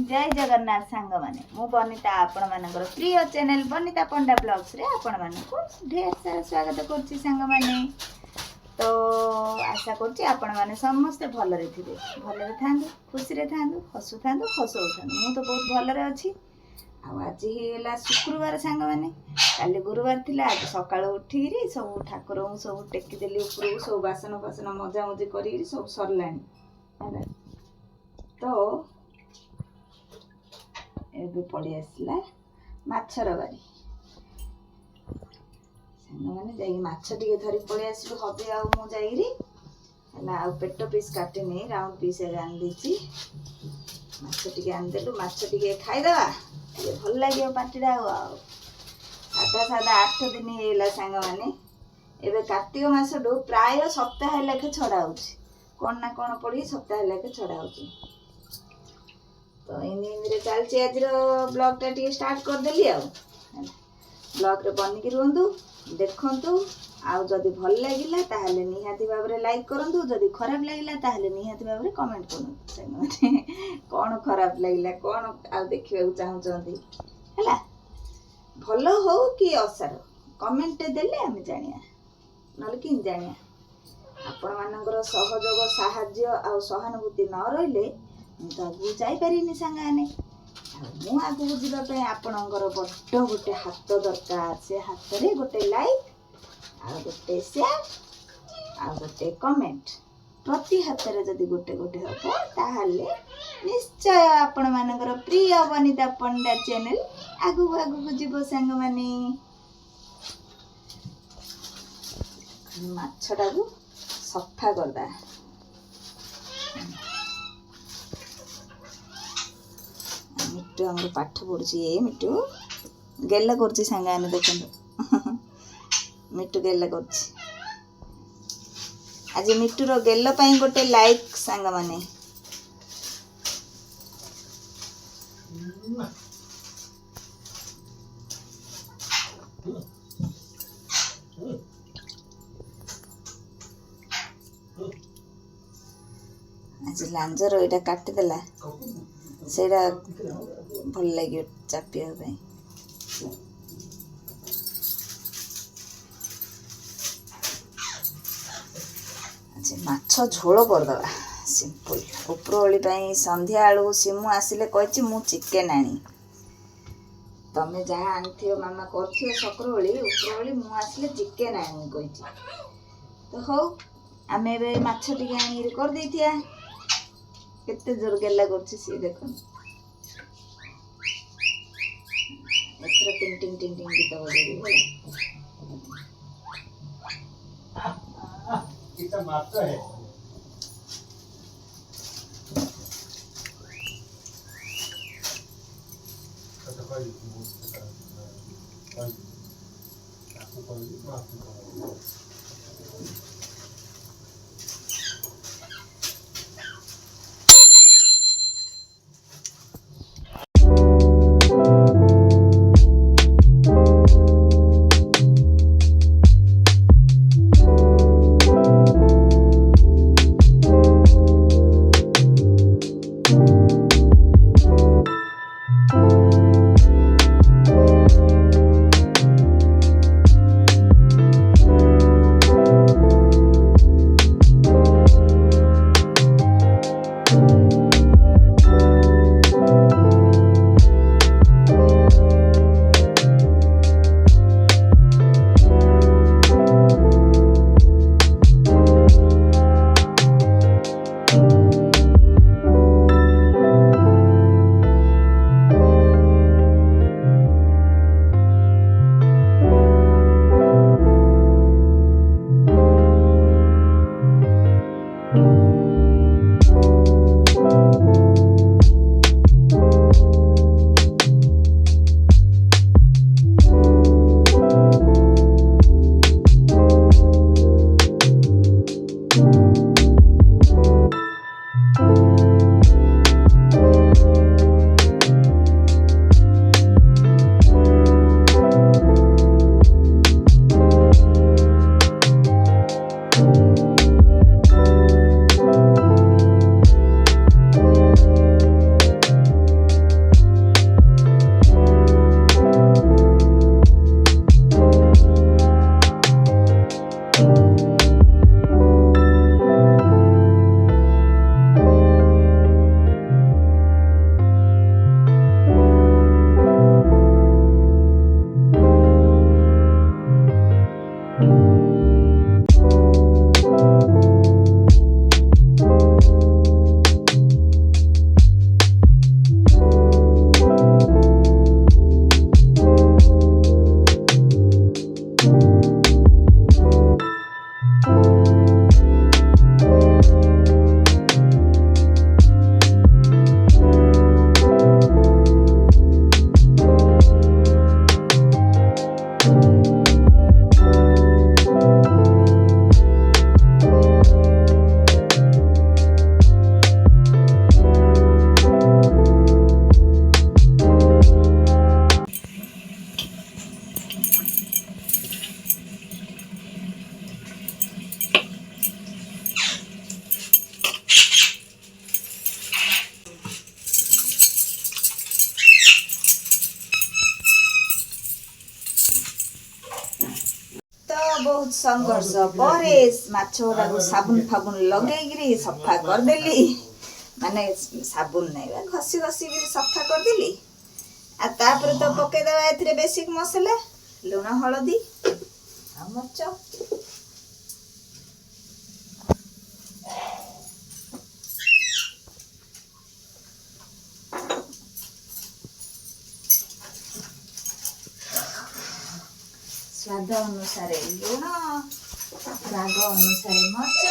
जय जगन्नाथ सांग माने मु बनिता आपण मानकर प्रिय चैनल बनिता पंडा ब्लॉग्स रे आपण मानकु ढेर सारा स्वागत करछि सांग माने। तो आशा करछि आपण माने समस्त भलरे थिबे, भलरे थांदु, खुशी रे थांदु, हसु थांदु, हसौ थांदु। मु तो बहुत भलरे अछि। आ आज हेला शुक्रवार सांग माने, काली गुरुवार थिला। आज सकाळ उठिरी सब ठाकुर सब टेकी देली ऊपर, सब बासन बासन मजा मजी करी सब सरलानी। तो एबे पड़ी आसला माछर बारी मैंने जाइए माछ टे धरी पड़े आसलु हबे आ मु जाइरी आ पेट पीस काटे नहीं राउंड पीस आन देची माछ टे आनदेलु माछ टे खाईदवा भल लगे पार्टीटा सादा सादा 8 दिन हेला सांग माने। एबे कार्तिक मास प्राय सप्ताह लेखे छड़ा होची कौन ना कौन पड़ी सप्ताह लेखे छड़ा होची। तो इन चलती आज ब्लॉग टा टी स्टार्ट करदेली आ ब्लॉग रे बनिकी रुहतु देखु आउ जदि भल लगिला ताहले निहाती भाव रे लाइक करंतु, जदि खराब लगिला ताहले निहाती भाव रे कमेंट करंतु। कौन खराब लगिला कौन आ देखिबा चाहउचंती हैला भलो हो कि असार कमेंट देले हम जानिया नले कि जानिया। आपण मानकर सहयोग साहाय्य आ सहानुभूति न रहिले तो आगू जापारे सांगाने मु आगू जावाई आपणकर बड़ गोटे हाथ दरकार। से हाथ रे गोटे लाइक आ गोटे शेयर आ गोटे कमेंट प्रति हाथ रे जदि गोटे गोटे हम ताहले निश्चय आपण मानकर प्रिय बनिता पंडा चैनल आगू आगू जीव सांग माने। माछटा को सफा करदा मिट्टू आम पाठ पढ़ुची ये मिट्टू गेला करची सांगाने देखो मिट्टू गेला करची। आज मिट्टूर गेल पाई गोटे लाइक सांग माने। आज लांजर एटा काटी देला सेटा भल लगे चापिया भाई। अच्छा माछ झोल करदवा सिंपल उपरओली संध्या आलू सिमु आसिले कही मु चिकेन आनी तमें जहाँ आनी मामा कर सकरओली उपरओली मु आसिले चिकेन आनी कही। तो हौ आम ए माछ टी आनी कर देथिया केते जोर गेला करछि सी देखो एथरा टिंग टिंग टिंग टिंग गीत बजेबी इतना मात्र है संघर्ष पर माछ गुड़ा साबुन फाबुन लगे सफा करदेली माने साबुन नहीं घसी घसी सफा करदेली तापर तो पकईदेवा ए बेसिक मसला लुण हलदी आ मर्च स्वाद अनुसार लुण राग अनुसार मर्च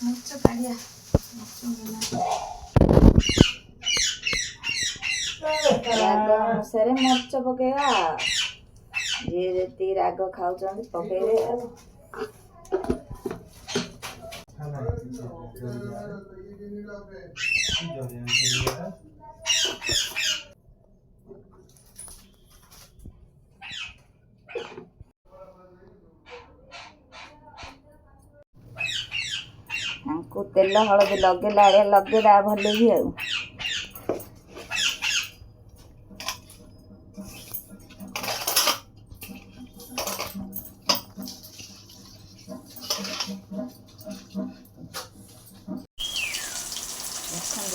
मर्च काढ़िया राग अनुसार मर्च पकेगा जे जी राग खाऊं पकेबे हमको तेल हलदी लगेला लगेदा भले भी आ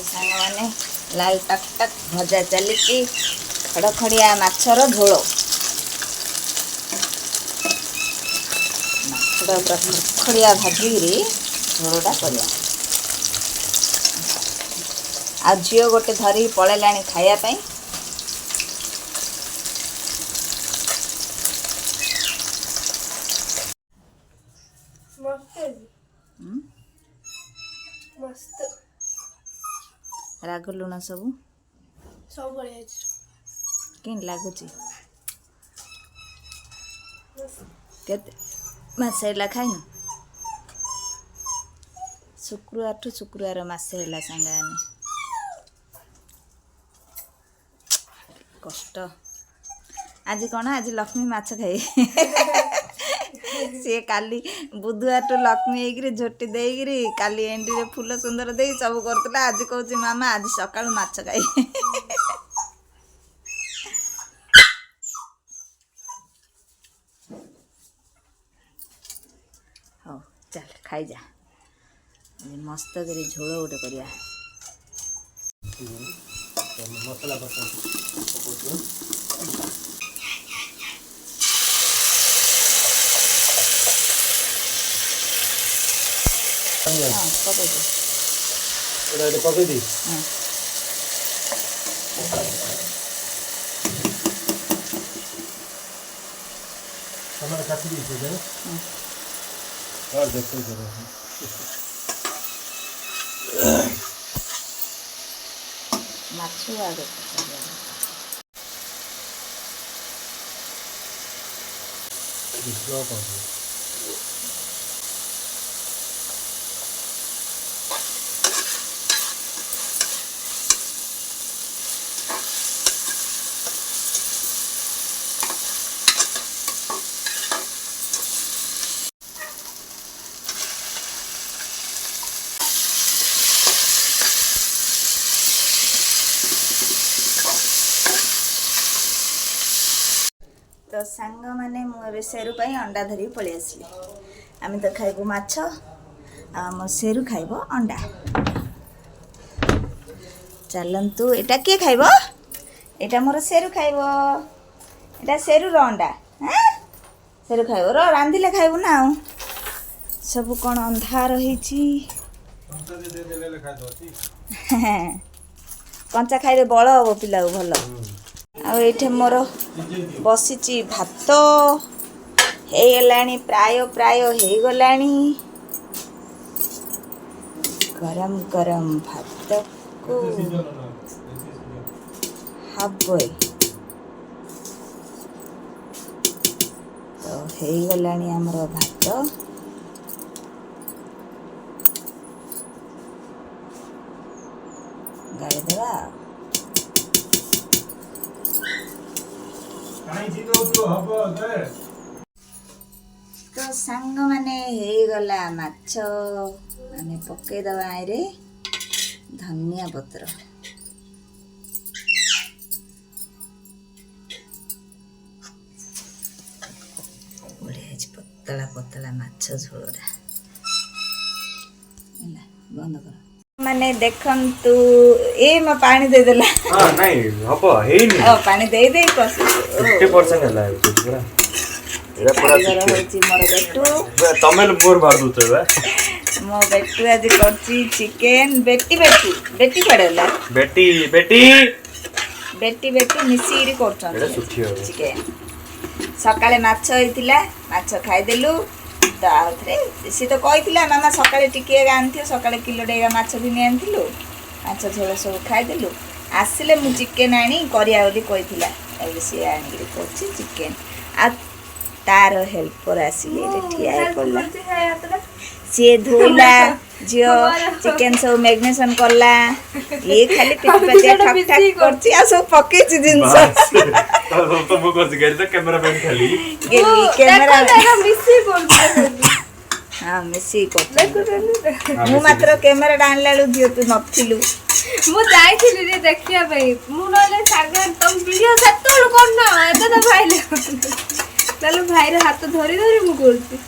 सांग मैंने लाल टक टक भजा चली खड़खड़िया माछर झोल खड़खड़िया भाजिकी झोलटा कर झील गोटे धरी पलैला खायापी राग लुण सब सब कि लगुच मसेला खाइन शुक्रवार ठू शुक्रवार मसे है सांगाने कष्ट आज कौन आज लक्ष्मी माछ खाई सी काली बुधवार टू लक्ष्मी होकर झोटी देकर काली एंडी रे फूल सुंदर दे सब करता आज कौच मामा आज सका माछ खाई हाँ चल खाई जा मस्त कर झोल गोटे करिया मसला पकई दी हमारा काटी दी और देखते माछु आगे तो सांग मैंने मुझे सेरू पाई अंडा धरी पलि आसली आम तो खाइबू माछ मो सेरू खाइब अंडा चलतु एटा किए खाइब एटा मोर सेरू खाइब एटा सेरू अंडा हाँ सेरू खाइब रांधिले खाइबू ना सब कौन अंधा रही कंचा खाइले बल हम पिला भल आठे मोर बसी भात हो प्राय प्राय हो गला गरम गरम भात को हाफ बॉइल तो हो गला आमर भात गाड़ी देवा तो सांग माने हो गला माछ आमे पकई दवा आइरे धनिया पत्र बढ़िया पतला पतला माछ झोलटा बंद कर माने देखंतु ए म पानी दे देला हां नहीं हबो हेनी ओ पानी दे दे कस 50% हला पूरा एरा पूरा होची मोर बेटू तमेल मोर मार दूते बे मो बेटू आज करची चिकन बेटी बेटी बेटी पड़ेला बेटी बेटी बेटी बेटी मिसीरी करछन एरा सुठी हो चिकन सकाळे माछ होइतिला माछ खाइ देलु ताथरे सी तो कहितिला मामा सकाळे टिके आनथियो सकाळे किलो डेगा माछ भी ने आनथिलु माछ झोल सब खाइ देलु आसिले मु चिकन आनी करिया बोली कहितिला एबे सी आनी करछि चिकन आ तार हेल्पर आसिले रे ठिया पड़ला सी धोइला जियो चिकन सब मैग्नेशन करला ये खाली पिटपटिया ठक ठक करछि आ सब पके छि जिंस तो मो कर गेल त कैमरा मैन खाली गेली कैमरा मिसी बोलते हां मिसी को मु मात्र कैमरा डानला लु जियो तू नथिलु मु जाइथिली रे देखिया भाई मु नले सागर तुम वीडियो सत्तोल करना एते तो भाईले चलो भाई रे हाथ धरी धरी मु करछि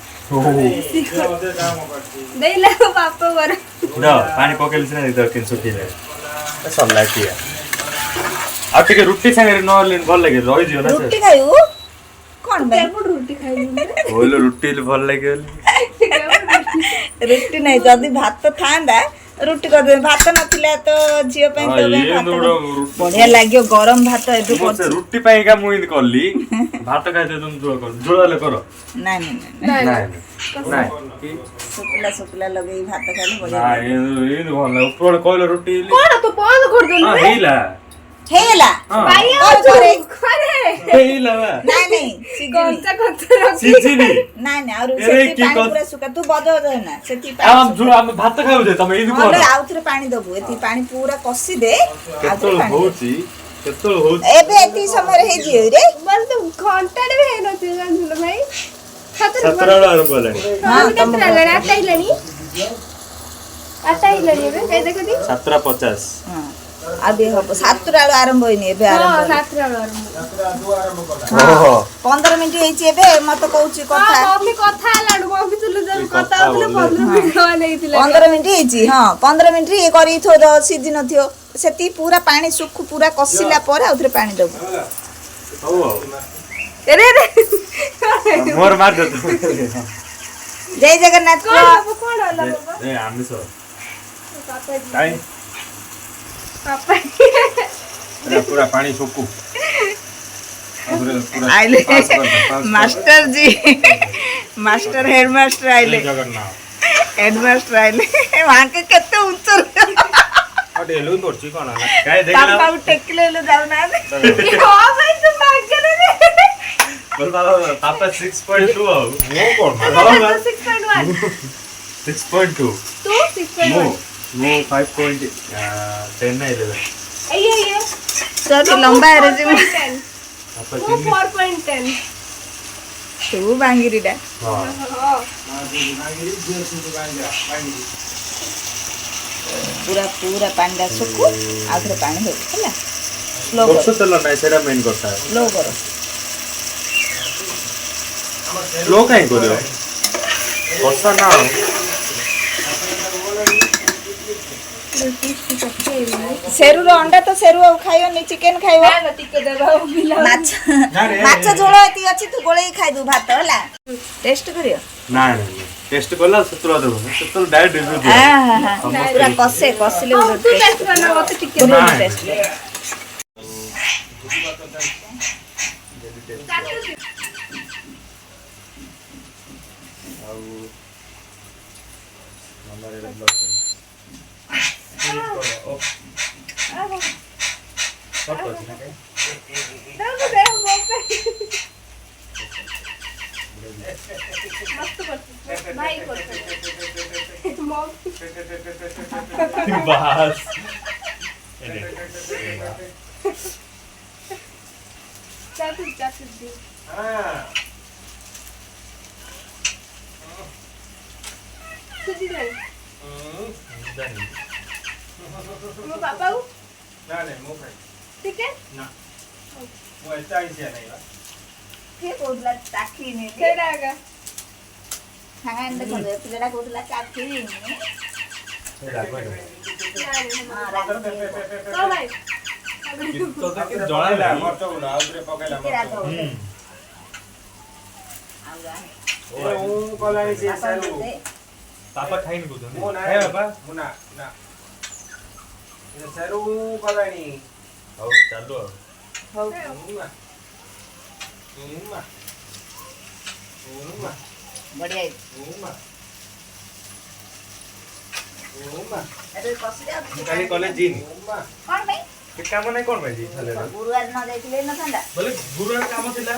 देला पापा वर न पानी पकेल छ नि त किन सुकिले सब लागिया आ टिके रुटी संगे न लेन भल लागे रहि दियो ना रुटी खाइउ कोन बे रोटी खाइ बोलो रुटी भल लागे रुटी नहीं जदी भात थांदा रुटी कर दे भात नथिला तो जियो पे तो भात बढ़िया लाग्यो गरम भात एदु कर रुटी पाई का मुइन करली भात खाइ दे तुम जोड़ कर जोड़ले करो नहीं सुकला सुकला लगे भात खाली बढ़िया ना ये भल ऊपर कहले रुटी कोन तो बंद कर दे हां हेला हेला भाई करे हेला नहीं कच्चा कच्चा सिजिनी नहीं और सेती पानी पूरा सुका तू बदो दे ना सेती पानी हम भात खाउ दे तमे इन कोन आउथरे पानी दबु एती पानी पूरा कसी दे केतल होची केतल होची एबे एती समय हे जियो रे बल तो घंटा रे हेनो ते जानलो भाई 17 आरंभ होलानी हां तुम आता इलनी रे ए देखो दी 17:50 हां अबे हो 7 रालो आरंभ होइनी एबे आरंभ हां 7 रालो आरंभ ओहो 15 मिनिट होइची एबे मत कहूची कथा हां मम्मी कथा लाडू मम्मी तुले जब कथा होले 15 मिनिट होइतिला 15 मिनिट होइची हां 15 मिनिट ये करी थो द सीजन नथियो सेती पूरा पानी सुख पूरा कसिला पर आउथरे पानी दबु हो रे रे मोर मार दे जय जगन्नाथ कोन होला बाबा ए आमी सो पापा जी काई पापा पूरा पानी सुकू पूरा आइले मास्टर जी मास्टर हेडमास्टर आइले जगन्नाथ हेडमास्टर आइले वहां के केते ऊंचर अटे हेलु तोरची कोन आला काय देखला पापा टेकले ले जाऊ ना हां भाई तुम भाग गए रे बोल बाबा पापा 6.2 हो वो कोन 6.1 6.2 तू 6.1 वो 5.10 ना 11 ये तो लंबा है रे जी पापा वो 4.10 तू बांगिरीडा हां हां पूरा पूरा पांडा सुकू आधरे पानी हो होला स्लो वर्ष करो चल ना सेरा मेन करता है स्लो करो स्लो काहे करियो वर्षा ना सेरू रो अंडा तो सेरू आ खाइयो नि चिकन खाइयो ना टिके देबा मिला माछ माछ झोल एती अछि तू गोळे खाइ दू भात होला टेस्ट करियो ना ना टेस्ट करला सतुला देबो सतुल डायरेक्ट रिव्यू दे हां हां पूरा कसे कसिले तू उरो टेस्ट करना मत टिके ना टेस्ट भाई बस चाचू दी हां सुजी दे जानी मो पापा ना नहीं मो खाई ठीक है ना वो ऐसा ही से नहीं बा के बोलला ताकी ने केडागा ସାଙ୍ଗେ ଦେଖନ୍ତୁ ପିଲାଟା କହୁଥିଲା କାଟିନି ଏ ରାଗ ହେଇଗଲା। ହଁ ରାଗ ତ ଭାଇ ତତେ କି ଜଣାଇଲା ମରଚ ଗୁଣ୍ଡ ଆଉ ଥରେ ପକେଇଲା ଟିକେ ରାଗ ମରଚ ହଉଛି। ହୁଁ ଆଉ ଯାହା ଏ କଲାଣି ସେ ବାପା ସାରୁ ଦେ। ବାପା ଖାଇନି କହୁଛନ୍ତି ମୁଁ ନା ହେ ବାପା ମୁଁ ନା ନା ଏ ସାରୁ କଲାଣି ହଉ ଚାଲୁ ଆଉ ହଉ ଉମା ଉମା ଉମା ବଢିଆ ହେଇଛି ଉମା ଉମା ଏବେ କଷି ଯାଉ ମୁଁ କାଲି କଲେଜ ଯିନି ଉମା କଣ ପାଇଁ ସେ କାମ ନାହିଁ କଣ ପାଇଁ ଯିବି ଖାଲି ଗୁରୁବାର ନ ଯାଇଥିଲେ ନଥାନ୍ତା ବୋଲେ ଗୁରୁବାର କାମ ଥିଲା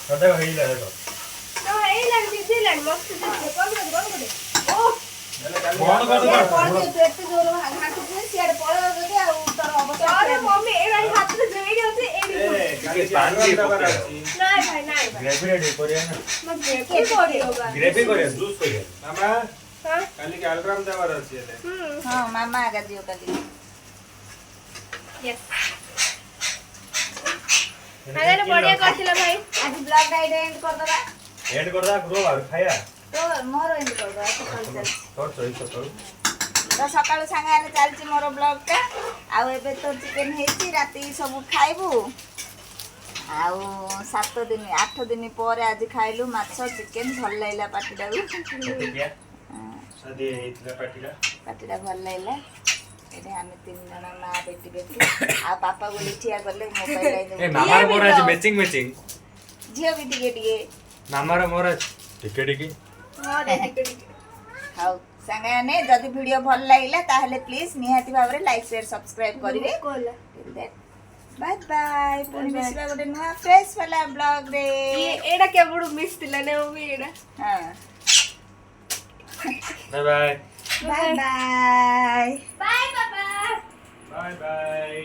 ସଦା ହେଇଲା ଦେଖ ତ ଏଇ ଲାଗ ଦିଦି ଲାଗ ମସ୍ତ ଦିଦି କଣ করে ଓ ହେଲେ କାଲି କଣ କର ସିଆଡେ ପଳେଇ ତୁ ଏତେ ଜୋର ଘାଟୁଛୁ ସିଆଡେ ପଳେଇବ ଯଦି ଆଉ ତୋର ଅବସ୍ଥା ତୋର ଖରାପ। ମମ୍ମି ଏ ଭାଇ ହାତରେ ଯୋଇଡି ଅଛି ଏଡି ଏ କାଲି ପାଣି ପାଣି ପକେଇବା। ଦବାର ଅଛି ନାଇଁ ଭାଇ ନାଇଁ ଭାଇ ଗ୍ରେଭି ରେଡି କରିବା ନା ମତ ଗ୍ରେଭି କରିବ ଗ୍ରେଭି କରିବା ଜୁସ୍ କରିବା ମାମା हां କାଲି ଆଲବାମ ଦେବାର ଅଛି ହେଲେ ହଁ ମାମା ଆଗା ଯିବ କାଲି यस ଆରେ ବଢିଆ କରିଥିଲା ଭାଇ ଆଜି ବ୍ଲଗ ଟା ଏଇଟା ଏଣ୍ଡ କରିଦବା ଏଣ୍ଡ କରିଦା ଗ୍ରୋ ଆଉ ଖାଇବା ତ ମୋର ଏଣ୍ଡ କରିଦବା ସକାଳୁ ଚାଲିଛି ତୋର ଚଏସ୍ ସକାଳୁ ତ ସକାଳୁ ସାଙ୍ଗରେ ଚାଲିଛି ମୋର ବ୍ଲଗ ଟା ଆଉ ଏବେ ତ ଚିକେନ ହେଇଛି ରାତି ସବୁ ଖାଇବୁ ଆଉ 7 ଦିନ 8 ଦିନ ପରେ ଆଜି ଖାଇଲୁ ମାଛ ଚିକେନ ଭଲ ଲାଗିଲା ପାଟିଟାକୁ ଦେଖିଆ ସାଦି ହେଇଥିଲା ପାଟିଟା ଭଲ ଲାଗିଲା ଏଠି ଆମେ 3 ଜଣ ମା ବେଟି ଆଉ ବାପା ବୋଲି ଠିଆ କଲେ ମୋବାଇଲ ଏ ମାମାର ମୋର ଆଜି ମ୍ୟାଚିଂ ଝିଅ ବି ଟିକେ ମାମାର ମୋର ଟିକେ हां ଟିକେ ହଉ ସାଙ୍ଗମାନେ ଯଦି ଭିଡ଼ିଓ ଭଲ ଲାଗିଲା ତାହେଲେ ପ୍ଲିଜ୍ ନିହାତି ଭାବରେ ଲାଇକ୍ ସେୟାର ସବସ୍କ୍ରାଇବ କରିବେ कोला ବାଏ ବାଏ ପୁଣି ମିଶିବା ଗୋଟେ ନୂଆ ଫ୍ରେଶ ବାଲା ବ୍ଲଗ ରେ ये एडा केबडू मिस थिला ने मम्मी एडा ହଁ bye bye bye bye bye बाबा बाय बाय